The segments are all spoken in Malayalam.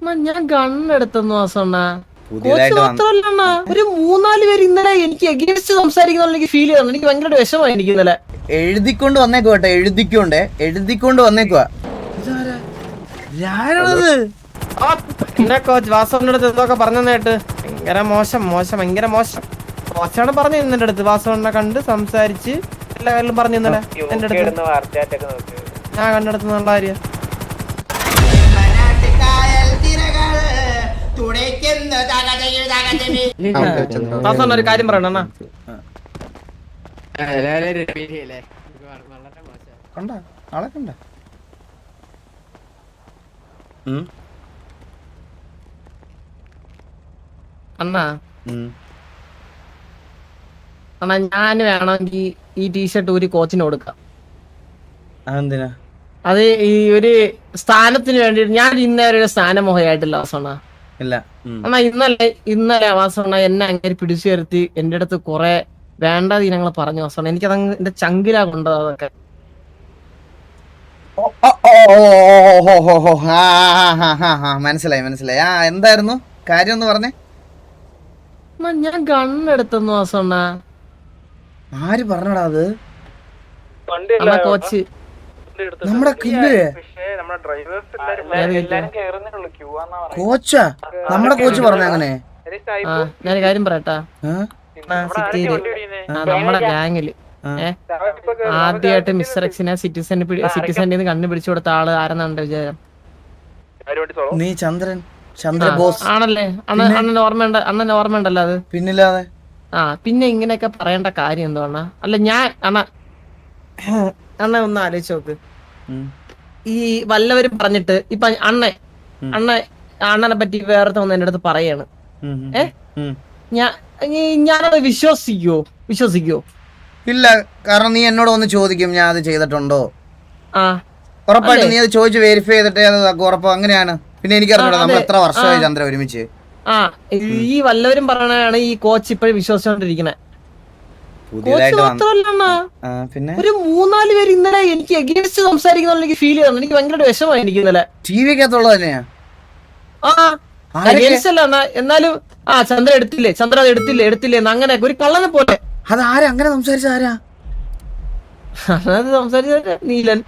ഞാൻ ഗണ്ണെടുത്തെന്ന് വാസണ്ണ. കോച്ച് പുതിയതായിട്ട് മാത്രല്ല ഒരു 3-4 പേര് ഇന്നലെ എനിക്ക് എഗേൻസ്റ്റ് സംസാരിക്കുന്ന എനിക്ക് ഫീൽ ചെയ്യുന്നു. എനിക്ക് ഭയങ്കര വിഷമമായി എനിക്ക് ഇന്നലെ. എഴുതിക്കൊണ്ട് വന്നേക്കുവാ കേട്ടോ, എഴുതിക്കൊണ്ട് വന്നേക്കുവാ. എന്റെ കോച്ച് വാസവന്റെ അടുത്ത് എന്തൊക്കെ പറഞ്ഞേട്ട് ഭയങ്കര മോശം ഭയങ്കര മോശം കോച്ചാണ് പറഞ്ഞു എന്റെ അടുത്ത്. വാസവണ്ണ കണ്ട് സംസാരിച്ച് എല്ലാ കാര്യം പറഞ്ഞു ഇന്നലെ എന്റെ അടുത്ത്. ഞാൻ കണ്ടെടുത്ത് നല്ല കാര്യം. വാസവണ്ണ ഒരു കാര്യം പറയണ കണ്ട ആളെ കണ്ട അണ്ണാ അണ്ണാ ഞാൻ വേണമെങ്കിൽ ഈ ടീഷർട്ട് ഒരു കോച്ചിന് കൊടുക്കാം. അതെന്തിനാ? അത് ഈ ഒരു സ്ഥാനത്തിന് വേണ്ടിട്ട് ഞാൻ ഇന്നേ ഒരു സ്ഥാനമോഹയായിട്ടില്ല വാസണ്ണ. ഇല്ല അണ്ണാ ഇന്നലെ വാസണ്ണ എന്നെ അങ്ങനെ പിടിച്ചു വരുത്തി എന്റെ അടുത്ത് കുറെ വേണ്ട ദിനങ്ങൾ പറഞ്ഞു വാസണ്ണ. എനിക്കത് എന്റെ ചങ്കിലാ കൊണ്ടത് അതൊക്കെ. മനസ്സിലായി. ആ എന്തായിരുന്നു കാര്യം ഒന്ന് പറഞ്ഞേ. ഞാൻ ഗണ്ണെടുത്തെന്ന് വാസണ്ണ. ആര് പറഞ്ഞടാ അത്? കോച്ച് നമ്മുടെ കോച്ചാ? നമ്മുടെ കോച്ച് പറഞ്ഞ അങ്ങനെ? ഞാനൊരു കാര്യം പറയട്ടാ. സിറ്റിയില് നമ്മുടെ ഗാങ്ങില് ആദ്യമായിട്ട് മിസ്റ്റർ എക്സിനെ സിറ്റിസന്റെ കണ്ണു പിടിച്ചു കൊടുത്ത ആള് ആരെന്നാണ് വിചാരം? നീ ചന്ദ്ര ബോസ് ആണല്ലേ? അണ്ണന്റെ ഓർമ്മയുണ്ടല്ലോ അത്? പിന്നില്ലാതെ. പിന്നെ ഇങ്ങനെയൊക്കെ പറയേണ്ട കാര്യം എന്തുവാ? അല്ല ഞാൻ അണ്ണ ഒന്ന് ആലോചിച്ച് നോക്ക്. ഈ വല്ലവരും പറഞ്ഞിട്ട് ഇപ്പൊ അണ്ണനെ പറ്റി വേറെ തോന്നുന്നു എന്റെ അടുത്ത് പറയാണ്. ഞാനത് വിശ്വസിക്കോ? ഇല്ല, കാരണം നീ എന്നോട് ഒന്ന് ചോദിക്കും ഞാൻ അത് ചെയ്തിട്ടുണ്ടോ. ആ ഉറപ്പായിട്ട് നീ അത് ചോദിച്ച് വെരിഫൈ ചെയ്തിട്ടേ അത് ഉറപ്പ്. അങ്ങനെയാണ്. പിന്നെ എനിക്കറിഞ്ഞൂടാ നമ്മൾ എത്ര വർഷമായി ചന്ദ്ര ഒരുമിച്ച്. ഈ വല്ലവരും പറയണാണ് ഈ കോച്ച് ഇപ്പോഴും വിശ്വസിച്ചോണ്ടിരിക്കണേ. കോച്ച് മാത്രല്ല പിന്നെ ഒരു 3-4 പേര് ഇന്നലെ എനിക്ക് എഗേൻസ്റ്റ് സംസാരിക്കുന്ന എനിക്ക് ഫീൽ ചെയ്യുന്നു. എനിക്ക് ഭയങ്കര വിഷമമായി എനിക്ക് ഇന്നലെ. ടി വിക്കകത്തുള്ളത് തന്നെയാ? എഗേൻസ്റ്റ് അല്ല എന്നാലും ചന്ദ്ര അത് എടുത്തില്ലേ അങ്ങനെ ഒരു കള്ളനെ പോലെ. അത് ആരാ അങ്ങനെ സംസാരിച്ച? സംസാരിച്ച നീലൻ.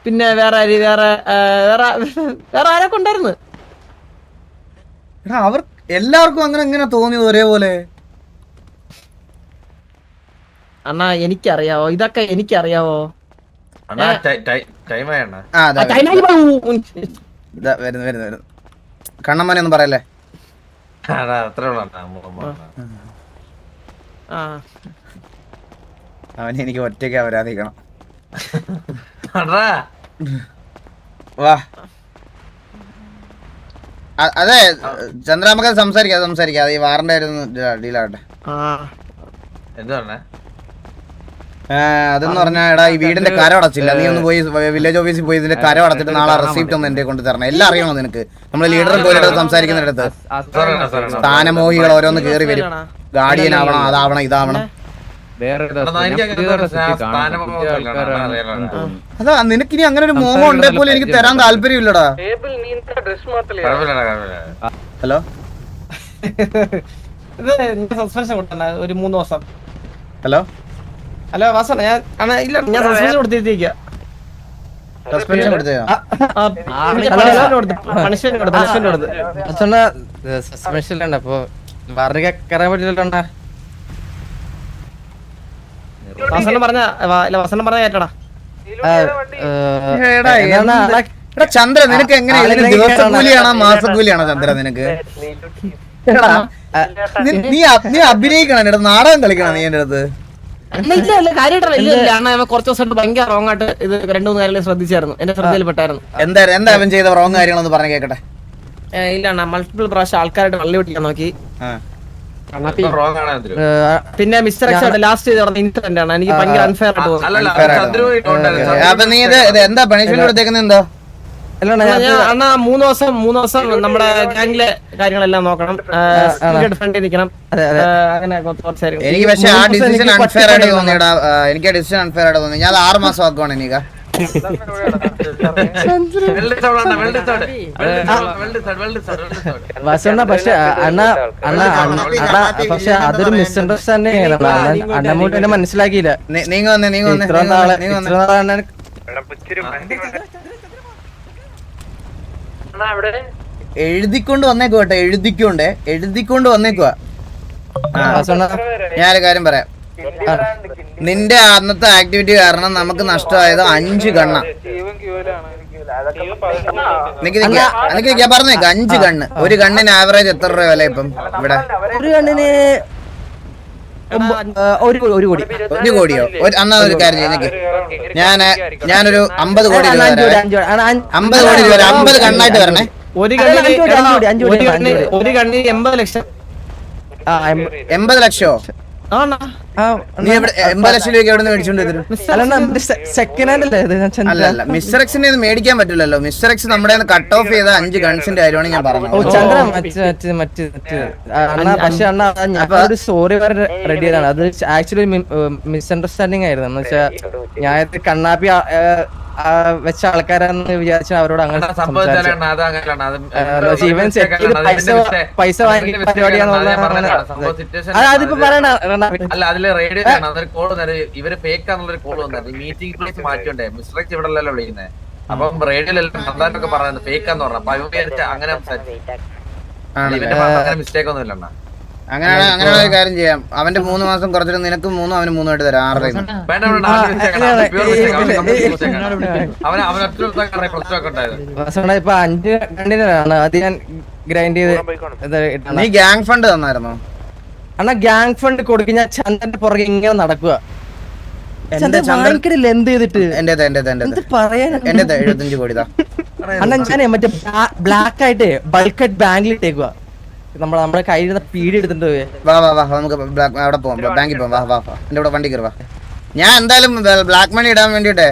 പിന്നെ വേറെ ആരൊക്കെ ഉണ്ടായിരുന്നു. അവർ എല്ലാവർക്കും അങ്ങനെ എങ്ങനെ തോന്നിയത് ഒരേപോലെ? അണ്ണാ എനിക്കറിയാവോ ഇതൊക്കെ? എനിക്കറിയാവോ? വരുന്നു കണ്ണമ്മനെ ഒന്നും പറയല്ലേ. അവനെ എനിക്ക് ഒറ്റയ്ക്ക് അവരാധിക്കണം. വാ അതെ ചന്ദ്ര, നമുക്ക് സംസാരിക്കാം. ഈ വാറന്റെ ഡീലാവട്ടെ. അതെന്ന് പറഞ്ഞാ എടാ, ഈ വീടിന്റെ കരം അടച്ചില്ല. നീ ഒന്ന് പോയി വില്ലേജ് ഓഫീസിൽ പോയി ഇതിന്റെ കരം അടച്ചിട്ട് നാളെ റെസിപ്റ്റ് ഒന്ന് എന്റെ കൊണ്ട് തരണം. എല്ലാം അറിയണോ നിനക്ക്? നമ്മള് ലീഡറും പോയിട്ട് സംസാരിക്കുന്നിടത്ത് സ്ഥാനമോഹികൾ ഓരോന്ന് കേറി വരും. ഗാർഡിയൻ ആവണം, അതാവണം, ഇതാവണം. അതാ നിനക്കിനി അങ്ങനെ ഒരു മോഹം ഉണ്ടേ പോലെ എനിക്ക് തരാൻ താല്പര്യമില്ലടാ. ഹലോ സസ്പെൻഷൻ കൊടുത്തണ്ട ഒരു 3 ദിവസം. ഹലോ വാസന ഞാൻ സസ്പെൻഷൻ കൊടുത്തിരിക്കുക. സസ്പെൻഷൻ കൊടുത്തോ? സസ്പെൻഷൻ അപ്പൊ പറഞ്ഞ കയറാൻ പറ്റില്ലണ്ട. വസനം പറഞ്ഞ കേട്ടടാ. ചന്ദ്ര നിനക്ക് എങ്ങനെയാ? ദിവസക്കൂലിയാണോ മാസക്കൂലിയാണോ ചന്ദ്ര നിനക്ക്? നീ അഭിനയിക്കണം, നാടകം കളിക്കണം നീ എന്റെ അടുത്ത്. കുറച്ച് ദിവസമായിട്ട് ഭയങ്കര റോങ് ആയിട്ട് ഇത് 2-3 കാര്യങ്ങൾ ശ്രദ്ധിച്ചായിരുന്നു. എന്റെ ശ്രദ്ധയിൽപ്പെട്ടായിരുന്നു. എന്താ അവൻ ചെയ്ത റോങ് കാര്യങ്ങളൊന്ന് പറഞ്ഞു കേക്കട്ടെ. ഇല്ല മൾട്ടിപ്പിൾ പ്രാവശ്യം ആൾക്കാരായിട്ട് വള്ളി പിടിക്കാൻ നോക്കി. പിന്നെ മിസ്റ്റർ എക്സ് ലാസ്റ്റ് ഇൻസിഡന്റ് ആണ് എനിക്ക് ഭയങ്കര അൺഫെയർ ആയിട്ട് തോന്നുന്നു. അപ്പൊ നീ ഇത് എന്താ പണിഷ്മെന്റ് കൊടുത്തേക്കുന്നത്? എന്താ അണ്ണാ 3 ദിവസം നമ്മുടെ ഗാംഗിലെ കാര്യങ്ങളെല്ലാം നോക്കണം, ഫ്രണ്ടിൽ നിൽക്കണം. എനിക്ക് പക്ഷെ ആ ഡിസിഷൻ അൺഫെയർ ആയിട്ട് തോന്നിയടാ. എനിക്ക് ആ ഡിസിഷൻ അൺഫെയർ ആയിട്ട് തോന്നി. ഞാൻ 6 മാസം ആക്കുവാണ്. എനിക്ക് വാസണ്ണ പക്ഷെ അണ്ണ അണ്ണ അണ്ണ പക്ഷെ അതൊരു മിസ്അണ്ടർസ്റ്റാൻഡിങ് അണ്ണമൂട്ട് എന്നെ മനസ്സിലാക്കിയില്ല. നീങ്ങ വന്നേ ഇത്ര നാളെ അണ്ണൻ എഴുതിക്കൊണ്ട് വന്നേക്കുവാ കേട്ടോ, എഴുതിക്കൊണ്ട് വന്നേക്കുവാ. വാസണ്ണ ഞാനൊരു കാര്യം പറയാം. നിന്റെ അന്നത്തെ ആക്ടിവിറ്റി കാരണം നമുക്ക് നഷ്ടമായത് 5 കണ്ണ. പറഞ്ഞേക്ക് 5 കണ്ണ്. ഒരു കണ്ണിന് ആവറേജ് എത്ര രൂപ വില ഇപ്പം ഇവിടെ? ഒരു കണ്ണിന് 1 കോടി. 1 കോടിയോ? അന്നാ ഒരു കാര്യം ചെയ്തേക്ക്, ഞാനൊരു 50 കോടി രൂപ 50 കോടി രൂപ 50 കണ്ണായിട്ട് വരണേ. ഒരു കണ്ണിന് 80 ലക്ഷം. 80 ലക്ഷോ? നീ 80 ലക്ഷം രൂപയ്ക്ക് എവിടെ നിന്ന് മേടിച്ചോണ്ട് സെക്കൻഡ് ഹാൻഡ് അല്ലേ? അല്ല, മിസ്റ്റർ എക്സിന്റെ ഇത് മേടിക്കാൻ പറ്റില്ലല്ലോ. മിസ്റ്റർ എക്സ് നമ്മുടെ കട്ട് ഓഫ് ചെയ്ത 5 ഗൺസിന്റെ കാര്യമാണ് ഞാൻ പറഞ്ഞത്. പക്ഷെ അണ്ണ ഞാനൊരു സ്റ്റോറി വരെ റെഡി ചെയ്താണ്. അത് ആക്ച്വലി മിസ്അണ്ടർസ്റ്റാൻഡിങ് ആയിരുന്നു. എന്ന് വെച്ചാൽ ഞാൻ കണ്ണാപ്പി വെച്ച ആൾക്കാരാന്ന് വിചാരിച്ച അവരോട് അങ്ങനെ പൈസ വാങ്ങി പരിപാടിയാണെന്നുള്ള അതിപ്പോ പറയണ. അല്ല, അതില് റേഡിയോ ഇവര് ഫേക്ക് ആണെന്നുള്ളൊരു കോൾ വന്നായിരുന്നു. മീറ്റിംഗ് പ്ലേസ് മാറ്റിയോണ്ടേ മിസ്റ്റർ എക്സ് ഇവിടെ അല്ലല്ലോ വിളിക്കുന്നത്. അപ്പം റേഡിയോയിലെല്ലാം നന്നായിട്ടൊക്കെ പറയുന്നത് ഫേക്കാന്ന് പറഞ്ഞു. അപ്പൊ വിചാരിച്ച അങ്ങനെ സംസാരിച്ചു. മിസ്റ്റേക്ക് ഒന്നും ഇല്ല. അങ്ങനെയാണ് ഒരു കാര്യം ചെയ്യാം. അവന്റെ 3 മാസം കുറച്ചിട്ട് നിനക്ക് 3 അവന് 3 ആയിട്ട് തരാം. 6 ഇപ്പൊ 5 കണ്ടിനാണ് അത് ഞാൻ ഗ്രൈൻഡ് ചെയ്ത്. നീ ഗ്യാങ് ഫണ്ട് തന്നായിരുന്നോ? അണ്ണാ ഗ്യാങ് ഫണ്ട് കൊടുക്കും. ഞാൻ ചന്ദ്രന്റെ പുറകെ ഇങ്ങനെ നടക്കുക. ചന്ദ്രനിൽ എന്ത് ചെയ്തിട്ട് പറയാൻ 75 കോടി അണ്ണാ ഞാൻ മറ്റേ ബ്ലാക്ക് ആയിട്ട് ബൾക്കായിട്ട് ബാങ്കിൽ ഇട്ടേക്കുക. നമ്മുടെ കയ്യിൽ പീടി എടുത്തിട്ട് വാ നമുക്ക് അവിടെ പോവാം, ബാങ്കിൽ പോവാം. വാ എന്റെ കൂടെ വണ്ടി കയറി വാ. ഞാൻ എന്തായാലും ബ്ലാക്ക് മണി ഇടാൻ വേണ്ടിട്ടേ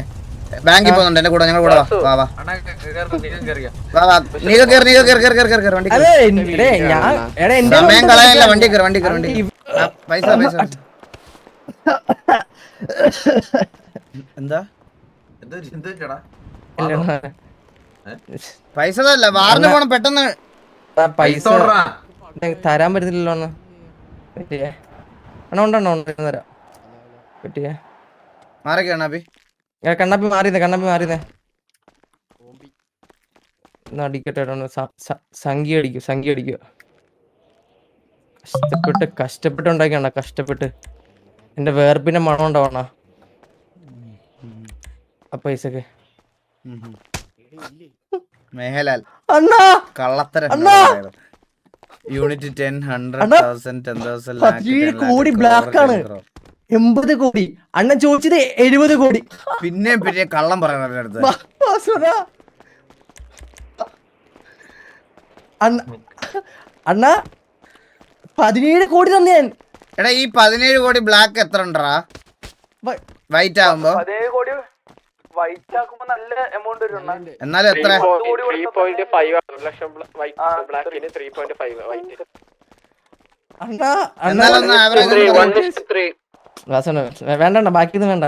ബാങ്കിൽ പോകുന്നുണ്ട്. എന്റെ കൂടെ ഞങ്ങൾ കൂടെ വാ. നീ കയറി വണ്ടി. സമയം കളയാനില്ല, വണ്ടി കയറി. പൈസ എന്താ പൈസ അല്ല, വാറിന് പോണം പെട്ടെന്ന്. പൈസ തരാൻ പറ്റുന്നില്ലല്ലോ അണ്ണ. പറ്റിയേ അണ്ണ ഉണ്ടോ തരാം. പറ്റിയേ കണ്ണാപ്പി മാറിയതേ അടിക്കട്ടെ. സംഖ്യ അടിക്കുക. കഷ്ടപ്പെട്ട് ഉണ്ടാക്കിയണ്ണ. കഷ്ടപ്പെട്ട് എന്റെ വേർപ്പിന്റെ മണം ഉണ്ടാവണ ആ പൈസക്ക്. മേഹലാൽ അണ്ണാ കള്ളത്തരം. യൂണിറ്റ് 10 100,000 10,000 കോടി ബ്ലാക്ക് ആണ്. 80 കോടി. അണ്ണൻ ചോദിച്ചത് 70 കോടി. പിന്നെ കള്ളം പറയണ അണ്ണ 17 കോടി തന്നെ ഞാൻ. എടാ ഈ 17 കോടി ബ്ലാക്ക് എത്ര ഉണ്ടാ വൈറ്റ് ആകുമ്പോ? എന്നാലും എത്ര? വേണ്ട ബാക്കിയൊന്നും വേണ്ട.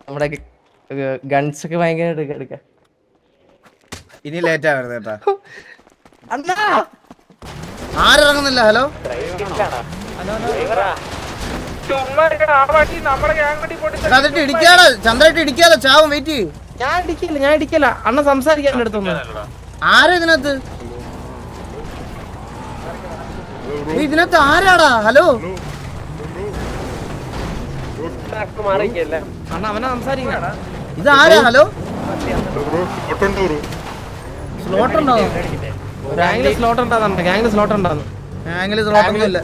നമ്മുടെ ഗൺസ് ഒക്കെ ഭയങ്കര എടുക്ക. ഇനി ലേറ്റ് ആവരുത് കേട്ടാ. ആരിറങ്ങുന്നില്ല. ഹലോ അതിട്ട് ഇടിക്കാതെ ചന്ദ്രയിട്ട് ഇടിക്കാതെ ചാവും. വെയിറ്റ്. ഞാൻ ഇടിക്കില്ല അണ്ണ സംസാരിക്കാൻ അടുത്തൊന്നും. ആരാ ഇതിനകത്ത് ആരാടാ? ഹലോ അണ്ണ അവനെ സംസാരിക്കണ. ഇതാരാ? ഹലോ സ്ലോട്ട് ഉണ്ടോ? ഗാംഗില് സ്ലോട്ട് ഉണ്ടാകുന്നുണ്ട്. ഗാംഗില് സ്ലോട്ട് ഉണ്ടാകുന്നു. ഗാംഗില് സ്ലോട്ടൊന്നും ഇല്ല.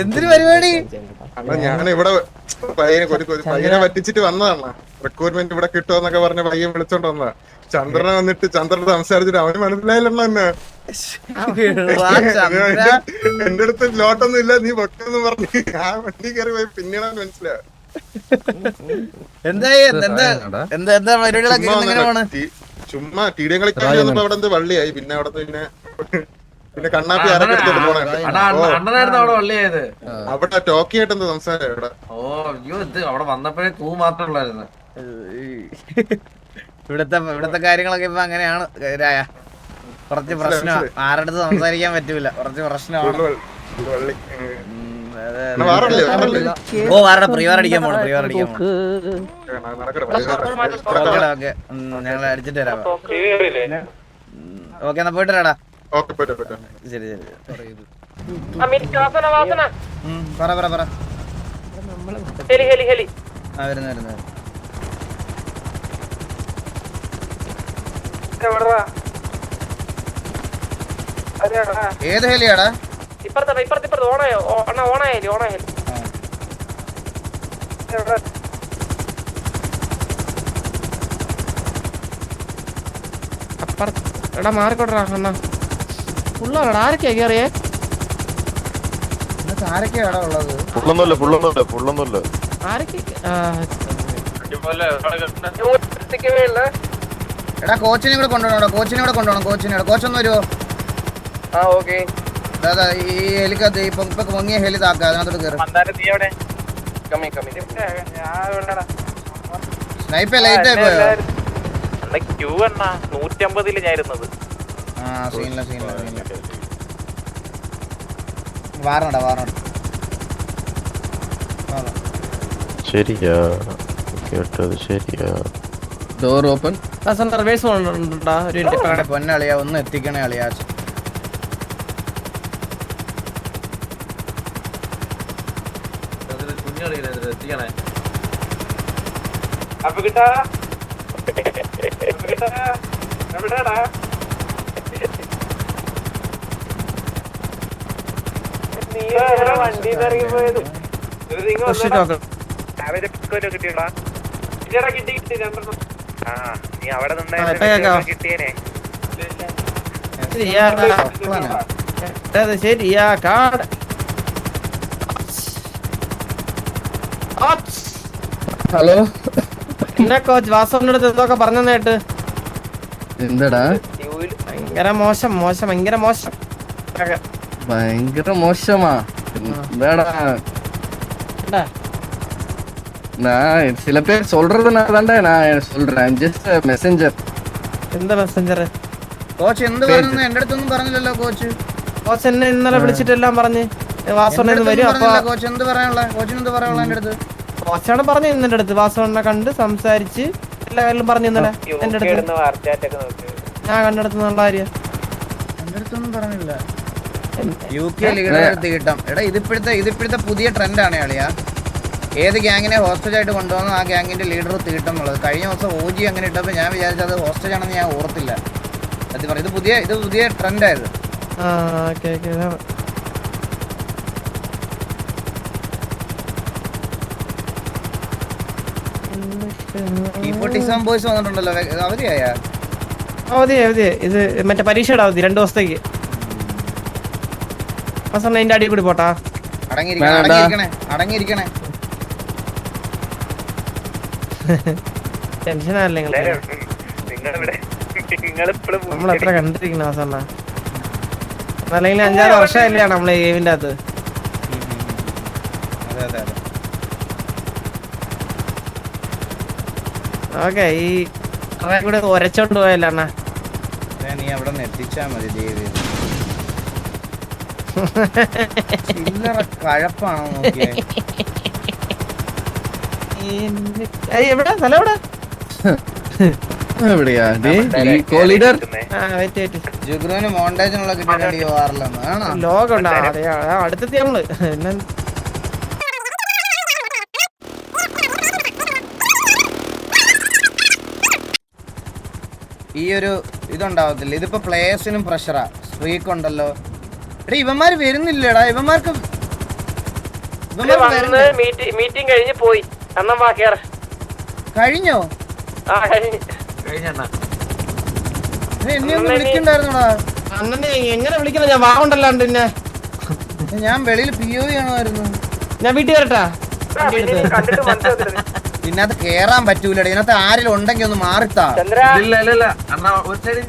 എന്തൊരു പരിപാടി? ഞാനിവിടെ പയ്യനെ പറ്റിച്ചിട്ട് വന്നതാണ്. റിക്രൂട്ട്മെന്റ് ഇവിടെ കിട്ടുമെന്നൊക്കെ പറഞ്ഞ പയ്യൻ വിളിച്ചോണ്ട് വന്നതാ. ചന്ദ്രനെ വന്നിട്ട് ചന്ദ്രനോട് സംസാരിച്ചിട്ട് അവന് മനസ്സിലായില്ലല്ലോ എന്നെ. എന്റെ അടുത്ത് ലോട്ടൊന്നും ഇല്ല, നീ വെക്കെന്ന് പറഞ്ഞു ആ വണ്ടി കയറി പോയി. പിന്നീടാണ് മനസ്സിലായത് എന്തായി എന്താ പരിപാടികളൊക്കെ എങ്ങനെ പോണ്? ചുമ്മാ ടീഡിയം കളിക്കാൻ വന്നപ്പോ അവിടെ എന്ത് വള്ളിയായി. പിന്നെ അവിടെ പിന്നെ കണ്ണാപ്പി അരക്കെടുത്തോട്ട് പോണേ. അണ്ണനായിരുന്നു അവിടെ വള്ളിയായത്. അവിടെ ടോക്കിയായിട്ട് എന്ത് സംസാരം ഇവിടെ? ഓ അയ്യോ ഇത് അവിടെ വന്നപ്പോഴേ കൂ മാത്രമേ ഉള്ളായിരുന്നു. ഇവിടത്തെ കാര്യങ്ങളൊക്കെ ഇപ്പൊ അങ്ങനെയാണ്. കുറച്ച് പ്രശ്നമാണ്, ആരടുത്ത് സംസാരിക്കാൻ പറ്റൂല, കുറച്ച് പ്രശ്നമാണ്. വള്ളി ഓ ആരുടെ പ്രിയവാർ അടിക്കാൻ പോണം, പ്രിയവാർ അടിക്കാൻ പോണം. ഓക്കെ ഞങ്ങൾ അടിച്ചിട്ട് വരാം. ഓക്കെ എന്നാ പോയിട്ട് വരാടാ. ശരി ശരി പറ പറ പറ. ആ വരുന്നു വരുന്നു. ഏത് ഹെലിയാടാ? ഇപ്പുറത്തെ ഓണായോ? ഓണായാലേ എടാ മാറിക്കോട്ടാ അണ്ണ. ഫുള്ളാണ്. ആരൊക്കെയാ കേറിയേ? ആരൊക്കെയാടാ ഉള്ളത്? ആരൊക്കെ? എടാ കോച്ചിനെ കൂടെ കൊണ്ടുപോകണം, കോച്ചൊന്ന് വരുമോ? അതാ ഈ ഹെലിക്കകത്ത് ഇപ്പൊ പൊങ്ങിയ ഹെലി താക്ക, അതിനകത്തോട്ട് കയറി. സ്നൈപ്പ് ലൈറ്റ് ആയി പോയോ? ആ സീനില്ല വാറണടാ. ശരിയാ കേട്ടത് ശരിയാ. Door open. റിവേഴ്സ് ഉണ്ടാ ഒരു മിനിറ്റ്. പൊന്നളിയാ ഒന്ന് എത്തിക്കണേ അളിയാ. എത്തിക്കണേ. ശരിയാ കാട്. ഹലോ എന്നെ കോച്ച് വാസവന്റെ അടുത്ത് എന്തൊക്കെ പറഞ്ഞേട്ട്? എന്താടാ? ഭയങ്കര മോശം ഭയങ്കര മോശം. ഭയങ്കര മോശമാ. എന്താടാ? நான் சில பேர் சொல்றதுனால நான் சொல்றேன். Just messenger. എന്താ മെസ്സഞ്ചർ? കോച്ച് എന്ത് പറഞ്ഞു? എന്റെ അടുത്തൊന്നും പറഞ്ഞില്ലല്ലോ കോച്ച്. കോച്ച് എന്നെ ഇന്നലെ വിളിച്ചിട്ടെല്ലാം പറഞ്ഞ് വാസവണ്ണ വരും. അപ്പൊ കോച്ച് എന്ത് പറയാനുള്ള? കോച്ചിന് എന്ത് പറയാനുള്ള എന്റെ അടുത്ത്? കോച്ചാണ് പറഞ്ഞു എന്റെ അടുത്ത്. വാസവണ്ണ കണ്ട് സംസാരിച്ച് എല്ലാ കാര്യങ്ങളും പറഞ്ഞു ഇന്നലെ എന്റെ അടുത്ത്. ഞാൻ കണ്ടെടുത്തുന്നുള്ള കാര്യം എന്റെ അടുത്തൊന്നും പറഞ്ഞില്ല. UK ലീഡർ കിട്ടാം. എടാ ഇതിപ്പോഴത്തെ പുതിയ ട്രെൻഡാണ് കളിയാ. ഏത് ഗ്യാങ്ങിനെ ഹോസ്റ്റേജ് ആയിട്ട് കൊണ്ടുവന്നു ആ ഗ്യാങ്ങിന്റെ ലീഡർ തീട്ടം എന്നുള്ളത്. കഴിഞ്ഞ ദിവസം OG അങ്ങനെ ഇട്ടപ്പോൾ ഞാൻ വിചാരിച്ചത് അത് ഹോസ്റ്റേജ് ആണെന്ന് ഞാൻ ഓർത്തില്ല. സത്യം പറഞ്ഞു ഇത് പുതിയ ട്രെൻഡായത്. ബോയ്സ് വന്നിട്ടുണ്ടല്ലോ. അവധിയായ അവധി ഇത് മറ്റേ പരീക്ഷയുടെ അവധി 2 ദിവസത്തേക്ക്. എന്റെ അടി കൂടി പോട്ടാ. അടങ്ങിയിരിക്കണേ. ടെൻഷനല്ലേ നമ്മളെത്ര കണ്ടിരിക്കണ അവസാന? അല്ലെങ്കിൽ 5-6 വർഷമായില്ലാണ് നമ്മളെ ഗെയിമിന്റെ അകത്ത്. ഓക്കെ ഈ കൂടെ ഒരച്ചോണ്ട് പോയല്ല അണ്ണാ. നീ അവിടെ നിന്ന് എത്തിച്ചാ മതി ദേവി. കഴപ്പാണോ നോക്കിയേ? എവിടെ സ്ഥലം എവിടെ? എവിടെയാ ലീഡർ? ജുഗ്രുവിന് മോണ്ടേജിനുള്ള കിട്ടിയിട്ട് പോകാറില്ലെന്ന് ലോകം ഉണ്ടോ? അതെ അടുത്തെത്തി നമ്മള്. ഈ ഒരു ഇതുണ്ടാവത്തില്ല. ഇതിപ്പോ പ്ലേയേഴ്സിനും പ്രഷറാ. സ്ട്രീക്ക് ഉണ്ടല്ലോ. എടാ ഇവന്മാര് വരുന്നില്ലടാ. ഇവന്മാർക്ക് മീറ്റിംഗ് കഴിഞ്ഞ് പോയി. കഴിഞ്ഞോ? എന്നെ ഒന്ന് വിളിക്കണ്ടായിരുന്നോടാ. അണ്ണനെ എങ്ങനെ വിളിക്കണം? ഞാൻ വാങ്ങണ്ടല്ലാണ്ട് പിന്നെ ഞാൻ വെളിയിൽ POV ആണോയിരുന്നു. ഞാൻ വീട്ടിൽ വരട്ടാ. പിന്നെ അത് കേറാൻ പറ്റൂല. ഇതിനകത്ത് ആരെങ്കിലും ഉണ്ടെങ്കിൽ ഒന്ന് മാറിത്താ. ഇല്ല അണ്ണാ ഒരു സൈഡ്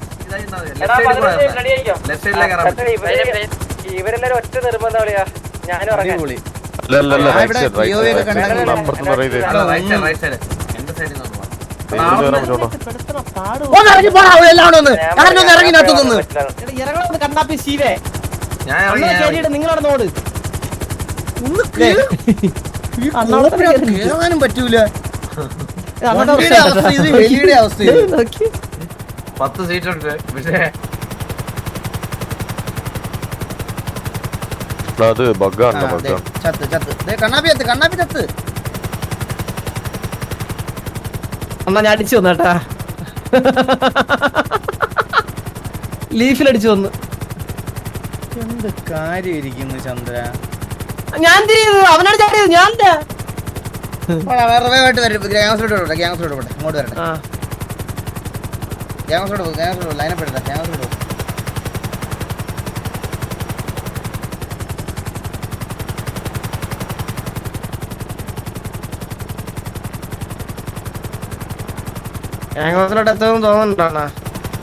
ലെഫ്റ്റ് സൈഡിലേക്ക് കയറാൻ പറ്റും. ഇവരെല്ലാരും ഒറ്റ നിർബന്ധം വിളിയാ ഞാനും ഇറങ്ങാൻ. അടിപൊളി. അല്ലല്ല ആ, ഇവിടെ POV ഒക്കെ കണ്ടെങ്കിൽ അപ്പുറത്തുനിന്ന് അറിയില്ല റൈറ്റ് സൈഡ് എന്റെ സൈഡിൽ നിന്ന് ഒന്ന് ഇറങ്ങി പോടാ, എല്ലാവരും ഒന്ന് കാരണം ഒന്ന് ഇറങ്ങി നട്ടുനിന്ന്. ഇറങ്ങണം കണ്ണാപ്പി ശീവേ. ഞാൻ ഇറങ്ങി നിങ്ങളവിടെ നോട്. കേറാനും പറ്റൂല. അങ്ങോട്ട് വണ്ടിയുടെ അവസ്ഥ ഇത്, വെളിയുടെ അവസ്ഥ ഇത്. 10 സീറ്റ് ഉണ്ട് പക്ഷേ അത് ബഗ്ഗാണ് ആ, ദേ, ബഗ്ഗാണ്. ചത്ത് ദേ, കണ്ണാപ്പി ചത്ത്. അമ്മ ഞാൻ അടിച്ചു വന്നേട്ടാ. ലീഫിലടിച്ചു വന്നു. എന്ത് കാര്യം ഇരിക്കുന്നു ചന്ദ്ര. ഞാൻ തിരിയത് അവനാണ് ചാടിയത്. ഞാൻ വേറെ വരും. ഗ്യാങ്സിലോട്ട് പോട്ടെ, ഇങ്ങോട്ട് വരട്ടെ. ഗ്യാങ്സിലോട്ട് ലൈനപ്പ് എടുത്ത ഗ്യാങ്സിലോട്ട്. എത്തുമെന്ന് തോന്നുന്നുണ്ടോ?